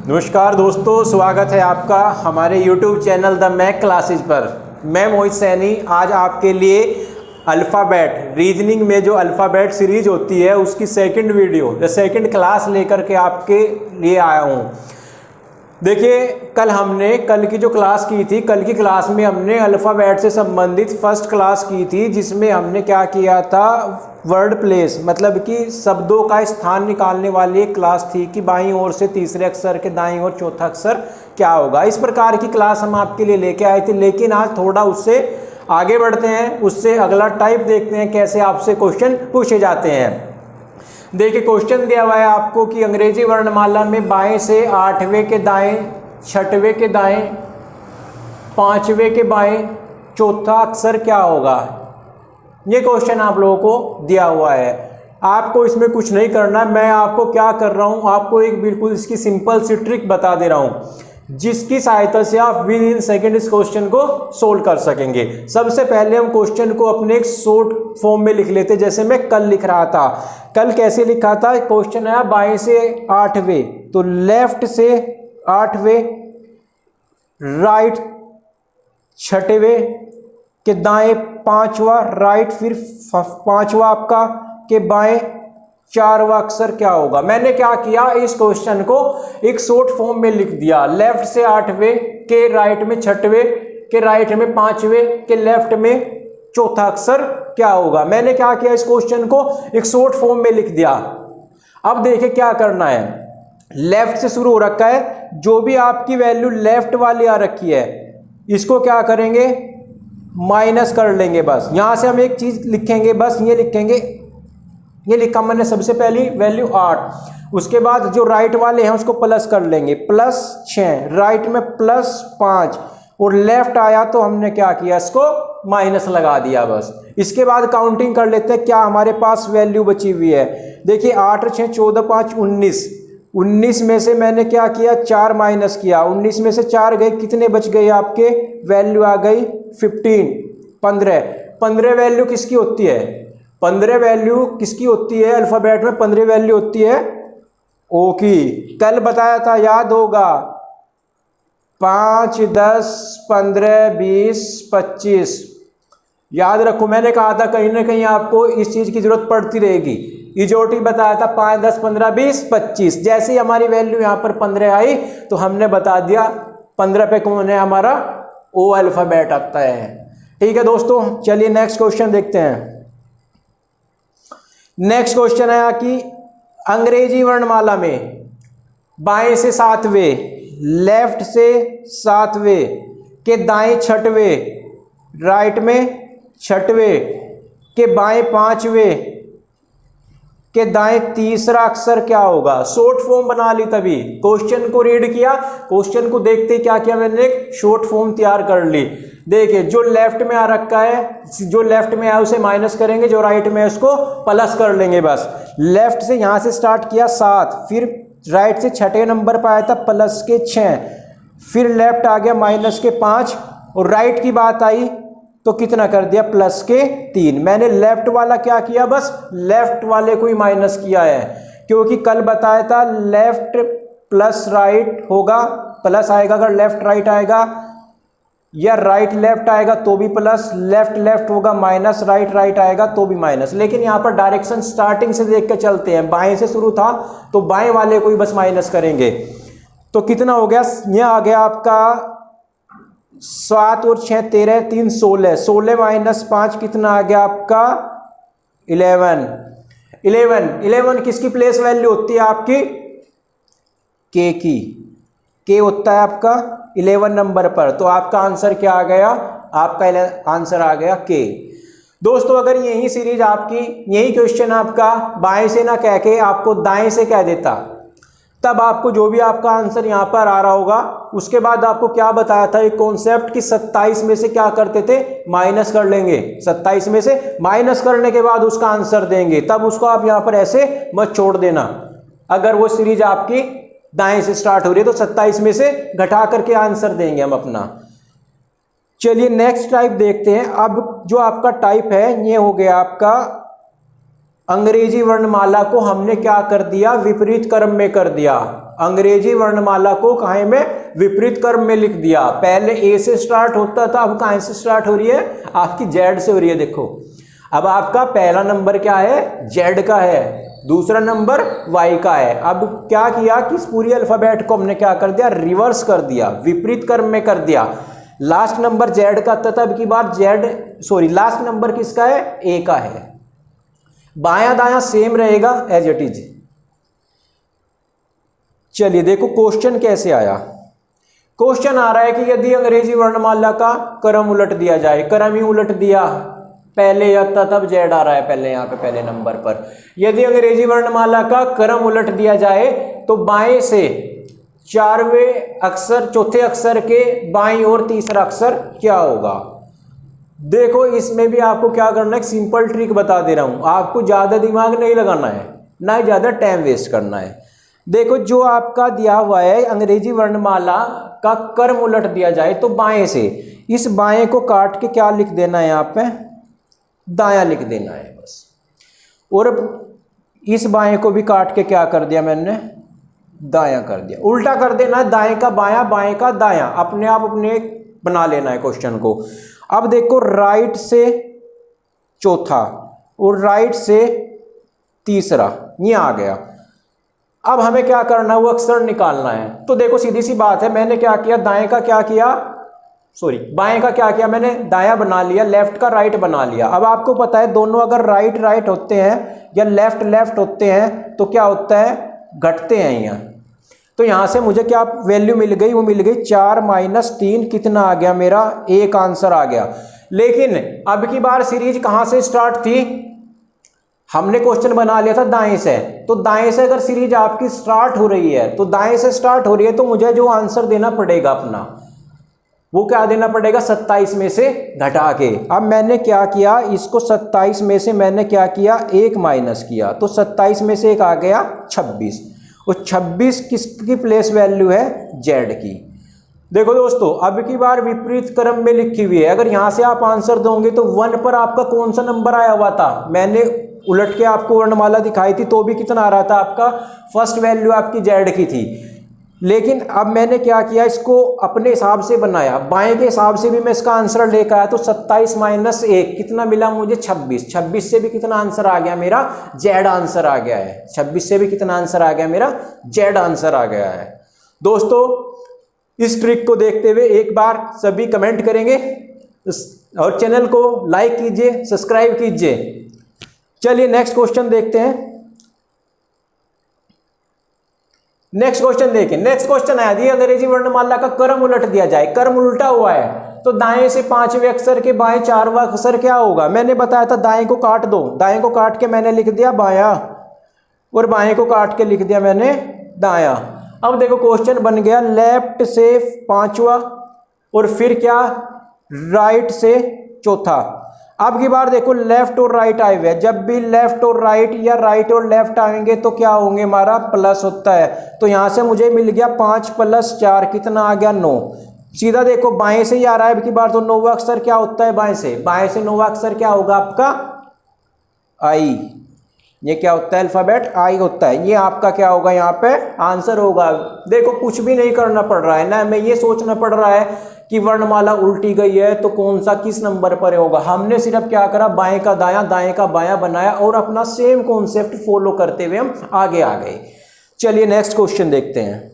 नमस्कार दोस्तों, स्वागत है आपका हमारे YouTube channel the math classes पर। मैं मोहित सैनी आज आपके लिए अल्फ़ाबेट रीजनिंग में जो अल्फ़ाबेट सीरीज होती है उसकी सेकंड वीडियो या सेकंड क्लास लेकर के आपके लिए आया हूँ। देखिए, कल की जो क्लास की थी, कल की क्लास में हमने अल्फ़ाबेट से संबंधित फर्स्ट क्लास की थी, जिसमें हमने क्या किया था, वर्ड प्लेस मतलब कि शब्दों का स्थान निकालने वाली एक क्लास थी कि बाईं ओर से तीसरे अक्षर के दाईं ओर चौथा अक्षर क्या होगा। इस प्रकार की क्लास हम आपके लिए लेके आए थे, लेकिन आज थोड़ा उससे आगे बढ़ते हैं, उससे अगला टाइप देखते हैं कैसे आपसे क्वेश्चन पूछे जाते हैं। देखिए, क्वेश्चन दिया हुआ है आपको कि अंग्रेजी वर्णमाला में बाएं से आठवें के दाएं, छठवें के दाएं, पांचवें के बाएं चौथा अक्षर क्या होगा। ये क्वेश्चन आप लोगों को दिया हुआ है। आपको इसमें कुछ नहीं करना, मैं आपको क्या कर रहा हूँ, आपको एक बिल्कुल इसकी सिंपल सी ट्रिक बता दे रहा हूँ, जिसकी सहायता से आप विद इन सेकेंड इस क्वेश्चन को सोल्व कर सकेंगे। सबसे पहले हम क्वेश्चन को अपने एक शॉर्ट फॉर्म में लिख लेते, जैसे मैं कल लिख रहा था। कल कैसे लिखा था, क्वेश्चन आया बाएं से आठवें, तो लेफ्ट से आठवें, राइट छठवें के दाएं पांचवा, राइट फिर पांचवा आपका के बाएं चारवा अक्षर क्या होगा। मैंने क्या किया, इस क्वेश्चन को एक शॉर्ट फॉर्म में लिख दिया। लेफ्ट से आठवें के राइट में छठवें के राइट में पांचवें के लेफ्ट में चौथा अक्षर क्या होगा। मैंने क्या किया, इस क्वेश्चन को एक शॉर्ट फॉर्म में लिख दिया। अब देखिए क्या करना है, लेफ्ट से शुरू हो रखा है, जो भी आपकी वैल्यू लेफ्ट वाली आ रखी है इसको क्या करेंगे, माइनस कर लेंगे। बस यहां से हम एक चीज लिखेंगे, बस ये लिखेंगे, ये लिखा मैंने सबसे पहली वैल्यू 8। उसके बाद जो राइट वाले हैं उसको प्लस कर लेंगे, +6, राइट में +5 और लेफ्ट आया तो हमने क्या किया, इसको माइनस लगा दिया बस। इसके बाद काउंटिंग कर लेते हैं क्या हमारे पास वैल्यू बची हुई है। देखिए 8 6 14 5 19, 19 में से मैंने क्या किया, 4 माइनस किया। 19 में से 4 गए, कितने बच गए आपके, वैल्यू आ गई 15, 15। 15 वैल्यू किसकी होती है, 15 वैल्यू किसकी होती है, अल्फाबेट में 15 वैल्यू होती है ओ की। कल बताया था, याद होगा, 5 10 15 20 25। याद रखो, मैंने कहा था कहीं ना कहीं आपको इस चीज की जरूरत पड़ती रहेगी। इजोटी बताया था 5 10 15 20 25। जैसे ही हमारी वैल्यू यहाँ पर 15 आई तो हमने बता दिया 15 पे कौन है, हमारा ओ अल्फाबेट आता है। ठीक है दोस्तों, चलिए नेक्स्ट क्वेश्चन देखते हैं। नेक्स्ट क्वेश्चन है कि अंग्रेजी वर्णमाला में बाएं से सातवें, लेफ्ट से सातवें के दाएं छठवें, राइट में छठवें के बाएं पांचवें के दाएं तीसरा अक्षर क्या होगा। शॉर्ट फॉर्म बना ली, तभी क्वेश्चन को रीड किया, क्वेश्चन को देखते क्या किया मैंने, एक शॉर्ट फॉर्म तैयार कर ली। देखिए जो लेफ्ट में आ रखा है, जो लेफ्ट में आया उसे माइनस करेंगे, जो राइट में है उसको प्लस कर लेंगे। बस लेफ्ट से यहां से स्टार्ट किया 7, फिर राइट से छठे नंबर पर आया था प्लस के 6, फिर लेफ्ट आ गया माइनस के 5 और राइट की बात आई तो कितना कर दिया, प्लस के 3। मैंने लेफ्ट वाला क्या किया, बस लेफ्ट वाले को ही माइनस किया है, क्योंकि कल बताया था लेफ्ट प्लस राइट होगा, प्लस आएगा अगर लेफ्ट राइट आएगा, या राइट लेफ्ट आएगा तो भी प्लस, लेफ्ट लेफ्ट होगा माइनस, राइट राइट आएगा तो भी माइनस। लेकिन यहाँ पर डायरेक्शन स्टार्टिंग से देख के चलते हैं, बाएं से शुरू था तो बाएं वाले को ही बस माइनस करेंगे। तो कितना हो गया, यह आ गया आपका 7 और 6 13 3 16, 16 माइनस 5 कितना आ गया आपका 11। 11 किसकी प्लेस वैल्यू होती है आपकी, के की, के होता है आपका 11 नंबर पर। तो आपका आंसर क्या आ गया, आपका आंसर आ गया के। दोस्तों अगर यही सीरीज आपकी, यही क्वेश्चन आपका बाएं से ना कह के आपको दाएं से कह देता, तब आपको जो भी आपका आंसर यहाँ पर आ रहा होगा, उसके बाद आपको क्या बताया था एक कॉन्सेप्ट कि 27 में से क्या करते थे, माइनस कर लेंगे। 27 में से माइनस करने के बाद उसका आंसर देंगे, तब उसको आप यहाँ पर ऐसे मत छोड़ देना। अगर वो सीरीज आपकी दाएं से स्टार्ट हो रही है तो 27 में से घटा करके आंसर देंगे हम अपना। चलिए नेक्स्ट टाइप देखते हैं। अब जो आपका टाइप है ये हो गया आपका अंग्रेजी वर्णमाला को हमने क्या कर दिया, विपरीत क्रम में कर दिया। अंग्रेजी वर्णमाला को कहाँ में, विपरीत क्रम में लिख दिया। पहले ए से स्टार्ट होता था, अब कहाँ से स्टार्ट हो रही है, आपकी जेड से हो रही है। देखो अब आपका पहला नंबर क्या है, जेड का है, दूसरा नंबर वाई का है। अब क्या किया कि इस पूरी अल्फाबेट को हमने क्या कर दिया, रिवर्स कर दिया, विपरीत क्रम में कर दिया। लास्ट नंबर जेड का था, तब की बार लास्ट नंबर किसका है, ए का है। बायां दायां सेम रहेगा एज इट इज। चलिए देखो क्वेश्चन कैसे आया। क्वेश्चन आ रहा है कि यदि अंग्रेजी वर्णमाला का क्रम उलट दिया जाए, क्रम ही उलट दिया, पहले यह था तब जेड आ रहा है पहले यहाँ पे पहले नंबर पर। यदि अंग्रेजी वर्णमाला का क्रम उलट दिया जाए तो बाएं से चारवें अक्षर, चौथे अक्षर के बाईं और तीसरा अक्षर क्या होगा। देखो इसमें भी आपको क्या करना है, सिंपल ट्रिक बता दे रहा हूं, आपको ज्यादा दिमाग नहीं लगाना है, ना ज्यादा टाइम वेस्ट करना है। देखो जो आपका दिया हुआ है अंग्रेजी वर्णमाला का क्रम उलट दिया जाए तो बाएं से, इस बाएं को काट के क्या लिख देना है, यहाँ पे दायां लिख देना है बस। और इस बाएं को भी काट के क्या कर दिया मैंने, दायां कर दिया। उल्टा कर देना है, दाएं का बायां, बाएं का दायां, अपने आप अपने बना लेना है क्वेश्चन को। अब देखो राइट से चौथा और राइट से तीसरा, ये आ गया। अब हमें क्या करना है, वो अक्षर निकालना है। तो देखो सीधी सी बात है, मैंने क्या किया, दाएं का क्या किया, बाएं का क्या किया, मैंने दायां बना लिया, लेफ्ट का राइट बना लिया। अब आपको पता है दोनों अगर राइट राइट होते हैं या लेफ्ट लेफ्ट होते हैं तो क्या होता है, घटते हैं यहाँ। तो यहाँ से मुझे क्या वैल्यू मिल गई, वो मिल गई 4 - 3, कितना आ गया मेरा, एक आंसर आ गया। लेकिन अब की बार सीरीज कहाँ से स्टार्ट थी, हमने क्वेश्चन बना लिया था दाएं से। तो दाएं से अगर सीरीज आपकी स्टार्ट हो रही है, तो दाएं से स्टार्ट हो रही है, तो मुझे जो आंसर देना पड़ेगा अपना, वो क्या देना पड़ेगा, 27 में से घटा के। अब मैंने क्या किया, इसको 27 में से मैंने क्या किया, 1 माइनस किया, तो 27 में से 1 आ गया 26। और 26 किसकी प्लेस वैल्यू है, जेड की। देखो दोस्तों अब की बार विपरीत क्रम में लिखी हुई है, अगर यहां से आप आंसर दोगे तो 1 पर आपका कौन सा नंबर आया हुआ था, मैंने उलट के आपको वर्णमाला दिखाई थी तो भी कितना आ रहा था, आपका फर्स्ट वैल्यू आपकी जेड की थी। लेकिन अब मैंने क्या किया, इसको अपने हिसाब से बनाया, बाएं के हिसाब से भी मैं इसका आंसर लेकर आया। तो 27 - 1 कितना मिला मुझे, 26। 26 से भी कितना आंसर आ गया मेरा, जेड आंसर आ गया है। 26 से भी कितना आंसर आ गया मेरा, जेड आंसर आ गया है। दोस्तों इस ट्रिक को देखते हुए एक बार सभी कमेंट करेंगे और चैनल को लाइक कीजिए, सब्सक्राइब कीजिए। चलिए नेक्स्ट क्वेश्चन देखते हैं। नेक्स्ट क्वेश्चन देखिए, नेक्स्ट क्वेश्चन है, यदि अंग्रेजी वर्णमाला का क्रम उलट दिया जाए, क्रम उल्टा हुआ है, तो दाएं से 5वें अक्षर के बाएं 4वां अक्षर क्या होगा। मैंने बताया था दाएं को काट दो, दाएं को काट के मैंने लिख दिया बायां, और बाएं को काट के लिख दिया मैंने दायां। अब देखो क्वेश्चन बन गया, लेफ्ट से 5वां और फिर क्या, राइट से चौथा। अब की बार देखो लेफ्ट और राइट आए हुए हैं, जब भी लेफ्ट और राइट या राइट और लेफ्ट आएंगे तो क्या होंगे, हमारा प्लस होता है। तो यहां से मुझे मिल गया 5 + 4 कितना आ गया, 9। सीधा देखो बाएं से ही आ रहा है अब की बार, तो 9वां अक्षर क्या होता है बाएं से, 9वां अक्षर क्या होगा आपका, आई। ये क्या होता है, अल्फाबेट आई होता है। ये आपका क्या होगा, यहाँ पे आंसर होगा। देखो कुछ भी नहीं करना पड़ रहा है ना, हमें ये सोचना पड़ रहा है कि वर्णमाला उल्टी गई है तो कौन सा किस नंबर पर होगा। हमने सिर्फ क्या करा, बाएं का दायां, दाएं का बायां बनाया और अपना सेम कॉन्सेप्ट फॉलो करते हुए हम आगे आ गए। चलिए नेक्स्ट क्वेश्चन देखते हैं।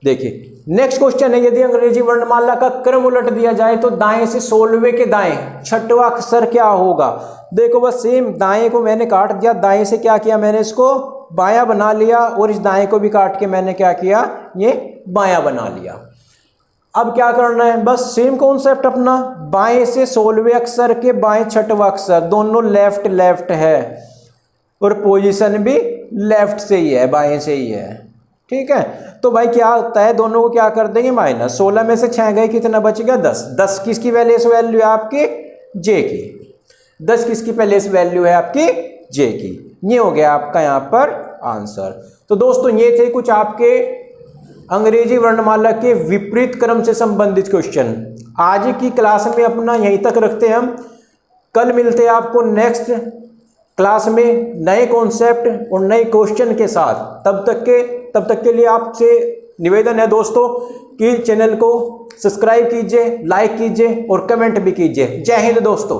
देखिए नेक्स्ट क्वेश्चन है, यदि अंग्रेजी वर्णमाला का क्रम उलट दिया जाए तो दाएं से 16वें के दाएं 6वां अक्षर क्या होगा। देखो बस सेम, दाएं को मैंने काट दिया, दाएं से क्या किया मैंने, इसको बायां बना लिया, और इस दाएं को भी काट के मैंने क्या किया, ये बायां बना लिया। अब क्या करना है, बस सेम कॉन्सेप्ट अपना, बाएं से 16वें अक्षर के बाएं 6वां अक्षर, दोनों लेफ्ट लेफ्ट है और पोजीशन भी लेफ्ट से ही है, बाएं से ही है, ठीक है। तो भाई क्या होता है, दोनों को क्या कर देंगे माइनस, 16 में से 6 गए, कितना बच गया 10। 10 किसकी प्लेस वैल्यू है आपकी, जे की। 10 किसकी प्लेस वैल्यू है आपकी, जे की। ये हो गया आपका यहाँ पर आंसर। तो दोस्तों ये थे कुछ आपके अंग्रेजी वर्णमाला के विपरीत क्रम से संबंधित क्वेश्चन। आज की क्लास में अपना यहीं तक रखते हैं हम। कल मिलते हैं आपको नेक्स्ट क्लास में नए कॉन्सेप्ट और नए क्वेश्चन के साथ। तब तक के लिए आपसे निवेदन है दोस्तों कि चैनल को सब्सक्राइब कीजिए, लाइक कीजिए और कमेंट भी कीजिए। जय हिंद दोस्तों।